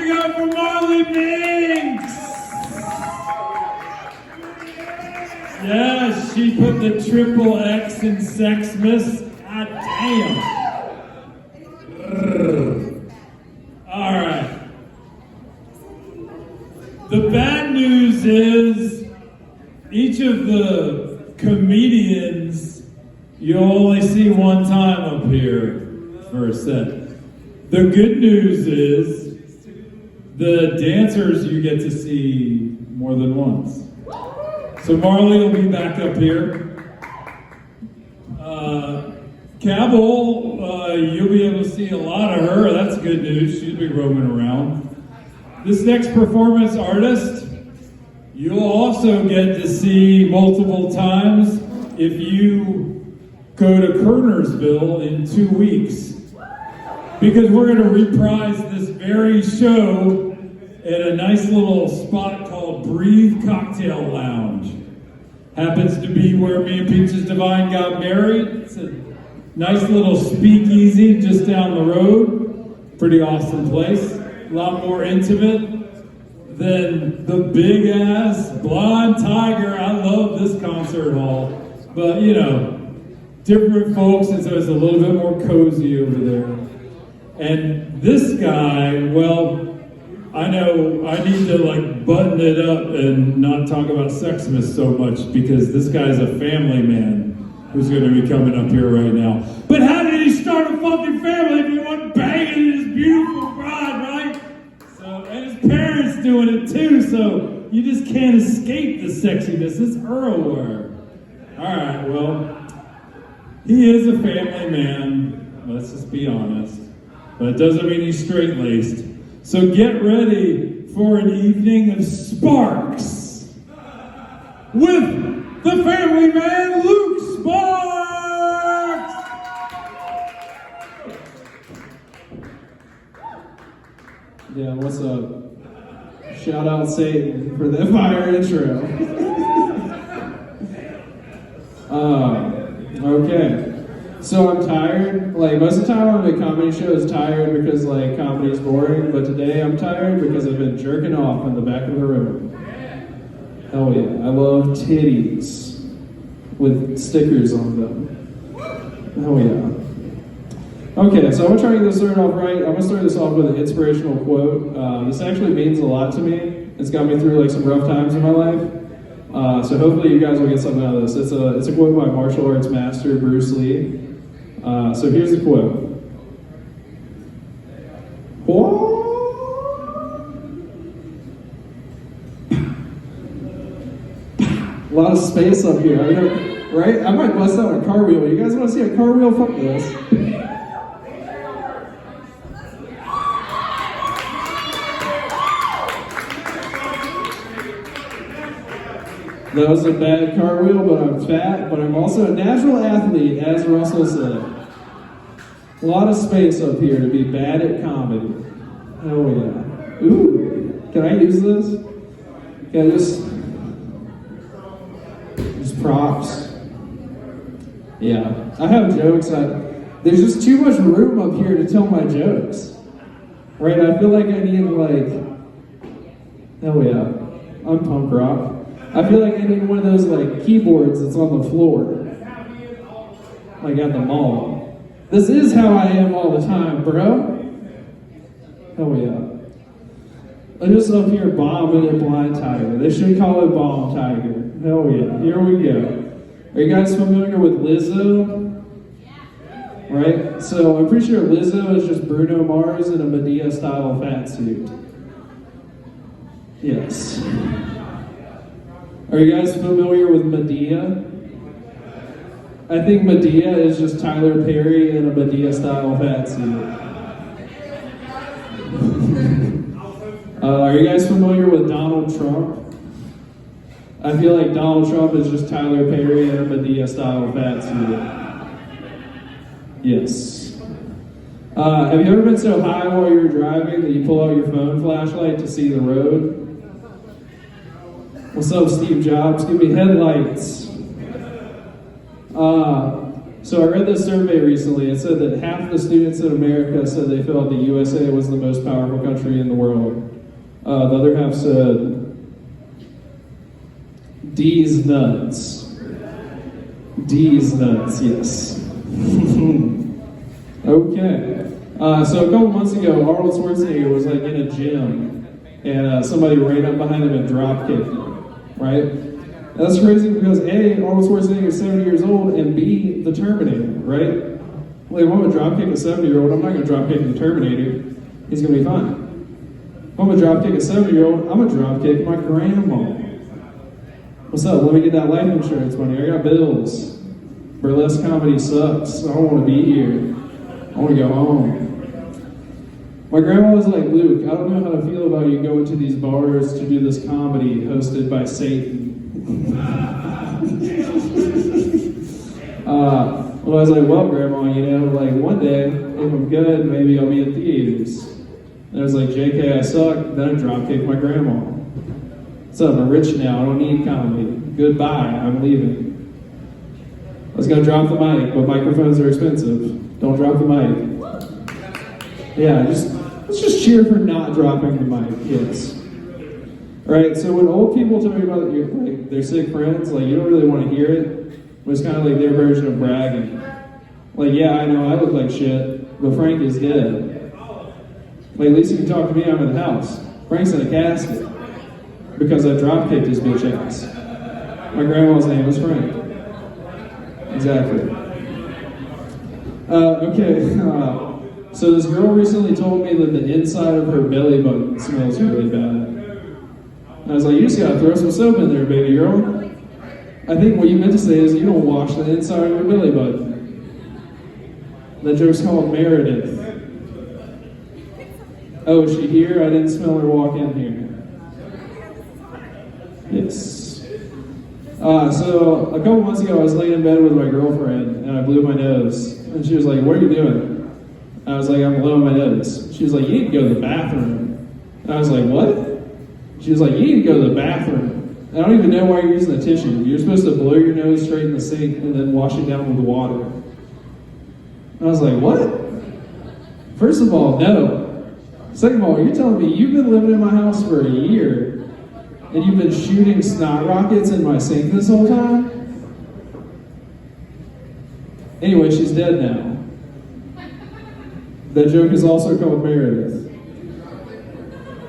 it up for Marley Binks! Yeah, she put the triple X in Sexmas. God damn. All right. The bad news is each of the comedians you'll only see one time up here for a set. The good news is the dancers you get to see more than once. So Marley will be back up here. Cabell, you'll be able to see a lot of her. That's good news. She'll be roaming around. This next performance artist, you'll also get to see multiple times if you go to Kernersville in 2 weeks. Because we're going to reprise this very show at a nice little spot called Breathe Cocktail Lounge. Happens to be where me and Peaches Divine got married. It's a nice little speakeasy just down the road. Pretty awesome place. A lot more intimate than the big ass Blonde Tiger. I love this concert hall. But you know, different folks, and so it's a little bit more cozy over there. And this guy, well, I know I need to like button it up and not talk about Sexmas so much because this guy's a family man who's going to be coming up here right now. But how did he start a fucking family if he wasn't banging his beautiful bride, right? So, and his parents doing it too, so you just can't escape the sexiness. It's Earl. All right, well, he is a family man. Let's just be honest. But it doesn't mean he's straight-laced. So get ready for an evening of sparks with the family man, Luke Sparks! Yeah, what's up? Shout out Satan for the fire intro. Okay. So I'm tired. Like most of the time I'm at a comedy show is tired because like comedy's boring, but today I'm tired because I've been jerking off in the back of the room. Hell yeah. I love titties with stickers on them. Hell yeah. Okay, so I'm gonna try to get this started off right. I'm gonna start this off with an inspirational quote. This actually means a lot to me. It's got me through like some rough times in my life. So hopefully you guys will get something out of this. It's a quote by martial arts master Bruce Lee. So here's the quote. A lot of space up here, right? I might bust out a car wheel. You guys want to see a car wheel? Fuck this. That was a bad car wheel, but I'm fat, but I'm also a natural athlete, as Russell said. A lot of space up here to be bad at comedy. Oh yeah. Ooh, can I use this? Can I just props? Yeah, I have jokes. There's just too much room up here to tell my jokes. Right, I feel like I need like, oh yeah, I'm punk rock. I feel like I need one of those like keyboards that's on the floor, like at the mall. This is how I am all the time, bro. Hell yeah. I'm just up here bombing at Blind Tiger. They should call it Bomb Tiger. Hell yeah. Here we go. Are you guys familiar with Lizzo? Right? So I'm pretty sure Lizzo is just Bruno Mars in a Medea-style fat suit. Yes. Are you guys familiar with Medea? I think Medea is just Tyler Perry in a Medea-style fat suit. Are you guys familiar with Donald Trump? I feel like Donald Trump is just Tyler Perry in a Medea-style fat suit. Yes. Have you ever been so high while you were driving that you pull out your phone flashlight to see the road? What's up, Steve Jobs? Give me headlights. So I read this survey recently. It said that half the students in America said they felt the USA was the most powerful country in the world. The other half said, D's nuts. D's nuts, yes. Okay. So a couple months ago, Arnold Schwarzenegger was like in a gym, and somebody ran up behind him and drop kicked him, right? That's crazy because A, Arnold Schwarzenegger is 70 years old, and B, the Terminator, right? Like, if I'm gonna drop kick a 70-year-old, I'm not gonna drop kick the Terminator. He's gonna be fine. If I'm gonna drop kick a 70-year-old, I'm gonna drop kick my grandma. What's up? Let me get that life insurance money. I got bills. Burlesque comedy sucks. I don't want to be here. I want to go home. My grandma was like, Luke, I don't know how to feel about you going to these bars to do this comedy hosted by Satan. Well, I was like, well, Grandma, you know, like one day, if I'm good, maybe I'll be in theaters. And I was like, JK, I suck. Then I dropkicked my grandma. What's up? I'm rich now. I don't need comedy. Goodbye. I'm leaving. I was going to drop the mic, but microphones are expensive. Don't drop the mic. Yeah, let's just cheer for not dropping the mic. Yes. All right, so when old people tell me about like, their sick friends, like, you don't really want to hear it. But it's kind of like their version of bragging. Like, yeah, I know I look like shit, but Frank is dead. Like, at least you can talk to me, I'm in the house. Frank's in a casket. Because I drop-kicked his bitch ass. My grandma's name was Frank. Exactly. So this girl recently told me that the inside of her belly button smells really bad. And I was like, you just gotta throw some soap in there, baby girl. I think what you meant to say is you don't wash the inside of your belly button. That joke's called Meredith. Oh, is she here? I didn't smell her walk in here. Yes. So a couple months ago, I was laying in bed with my girlfriend, and I blew my nose. And she was like, what are you doing? I was like, I'm blowing my nose. She was like, you need to go to the bathroom. And I was like, what? She was like, you need to go to the bathroom. I don't even know why you're using the tissue. You're supposed to blow your nose straight in the sink and then wash it down with water. And I was like, what? First of all, no. Second of all, you're telling me you've been living in my house for a year and you've been shooting snot rockets in my sink this whole time? Anyway, she's dead now. That joke is also called Meredith.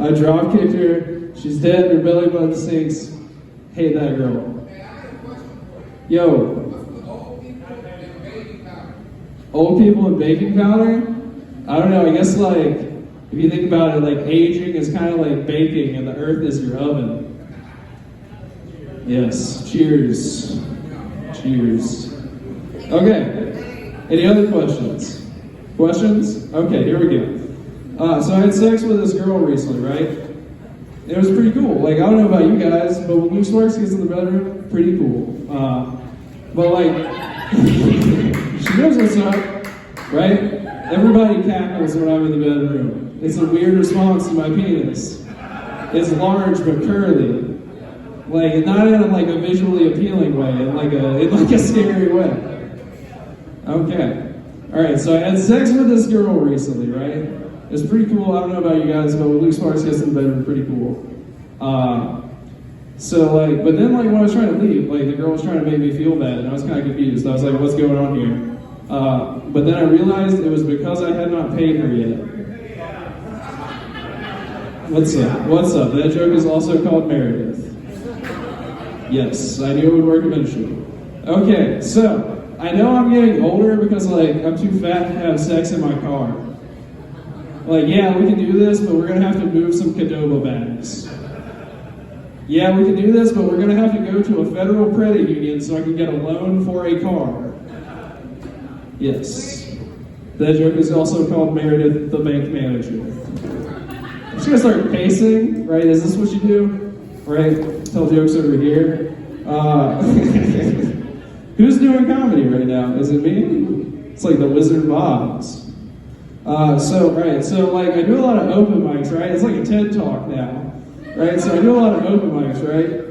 I drop kicked her. She's dead. Her belly button stinks. Hate that girl. Yo. Old people and baking powder? I don't know. I guess like if you think about it, like aging is kind of like baking, and the earth is your oven. Yes. Cheers. Cheers. Okay. Any other questions? Questions? Okay, here we go. So I had sex with this girl recently, right? It was pretty cool. Like, I don't know about you guys, but when Luke Sparks gets in the bedroom, pretty cool. But like, she knows what's up, right? Everybody cackles when I'm in the bedroom. It's a weird response to my penis. It's large but curly. Like, not in like a visually appealing way, in like a scary way. Okay. Alright, so I had sex with this girl recently, right? It was pretty cool. I don't know about you guys, but when Luke Sparks gets in the bedroom, pretty cool. But then like when I was trying to leave, like the girl was trying to make me feel bad, and I was kind of confused. I was like, what's going on here? But then I realized it was because I had not paid her yet. What's up? What's up? That joke is also called Meredith. Yes, I knew it would work eventually. Okay, so I know I'm getting older because like I'm too fat to have sex in my car. Like, yeah, we can do this, but we're gonna have to move some Qdoba bags. Yeah, we can do this, but we're gonna have to go to a federal credit union so I can get a loan for a car. Yes. That joke is also called Meredith, the bank manager. I'm just gonna start pacing, right? Is this what you do? Right? Tell jokes over here. Who's doing comedy right now? Is it me? It's like the Wizard of Oz. So I do a lot of open mics, right? It's like a TED Talk now, right? So I do a lot of open mics, right?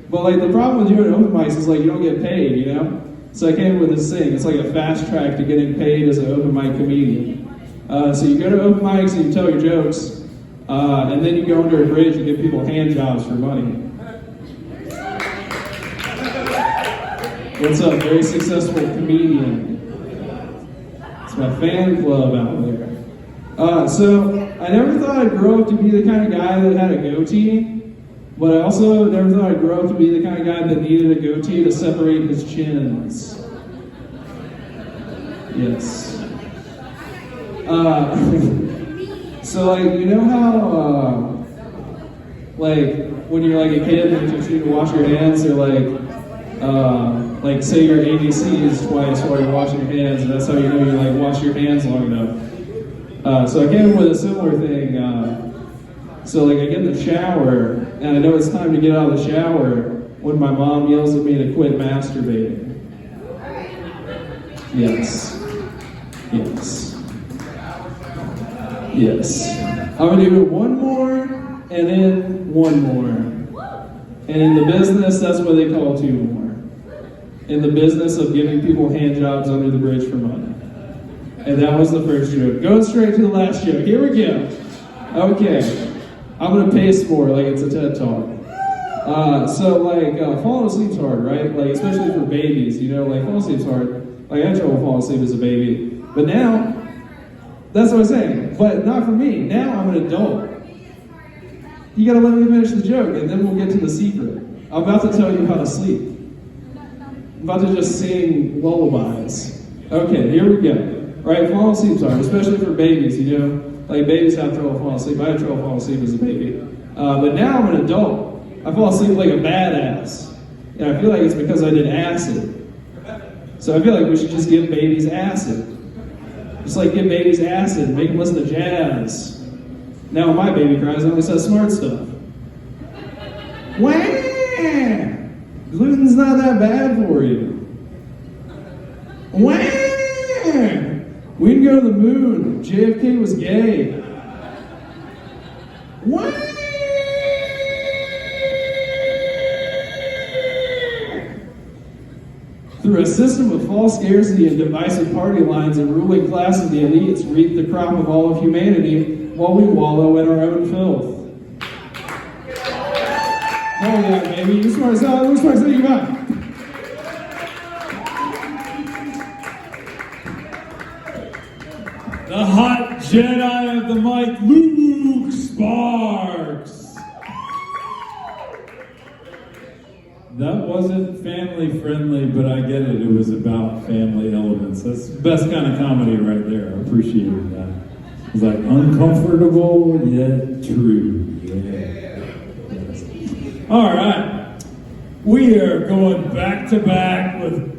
But like the problem with doing open mics is like you don't get paid, you know? So I came up with this thing. It's like a fast track to getting paid as an open mic comedian. So you go to open mics and you tell your jokes, and then you go under a bridge and give people hand jobs for money. What's up, very successful comedian? It's my fan club out there. So I never thought I'd grow up to be the kind of guy that had a goatee. But I also never thought I'd grow up to be the kind of guy that needed a goatee to separate his chins. Yes. So like, you know how, like, when you're like a kid and you need to wash your hands, or like say your ABCs twice while you're washing your hands, and that's how you know you like wash your hands long enough. So I came up with a similar thing. So like I get in the shower, and I know it's time to get out of the shower when my mom yells at me to quit masturbating. Yes. Yes. Yes. I'm gonna do one more, and then one more. And in the business, that's what they call two more. In the business of giving people hand jobs under the bridge for money. And that was the first joke. Going straight to the last joke. Here we go. Okay. I'm gonna pace more like it's a TED Talk. Falling asleep's hard, right? Like, especially for babies, you know, like, falling asleep's hard. Like, I had trouble falling asleep as a baby. But now, that's what I'm saying. But not for me. Now I'm an adult. You gotta let me finish the joke, and then we'll get to the secret. I'm about to tell you how to sleep. I'm about to just sing lullabies. Okay, here we go. Right, falling asleep's hard, especially for babies, you know? Like, babies have trouble falling asleep. I had trouble falling asleep as a baby. But now I'm an adult. I fall asleep like a badass. And I feel like it's because I did acid. So I feel like we should just give babies acid. Just like give babies acid and make them listen to jazz. Now when my baby cries, I only says smart stuff. Wah! Gluten's not that bad for you. Wah! We can go to the moon. JFK was gay. What? Through a system of false scarcity and divisive party lines, a ruling class of the elites reap the crop of all of humanity while we wallow in our own filth. Oh yeah, baby. You smart as hell. You smart as hell. You got it. The hot Jedi of the mic, Luke Sparks. That wasn't family friendly, but I get it. It was about family elements. That's the best kind of comedy right there. I appreciated that. It was like uncomfortable yet true. Yeah. Yes. All right. We are going back to back with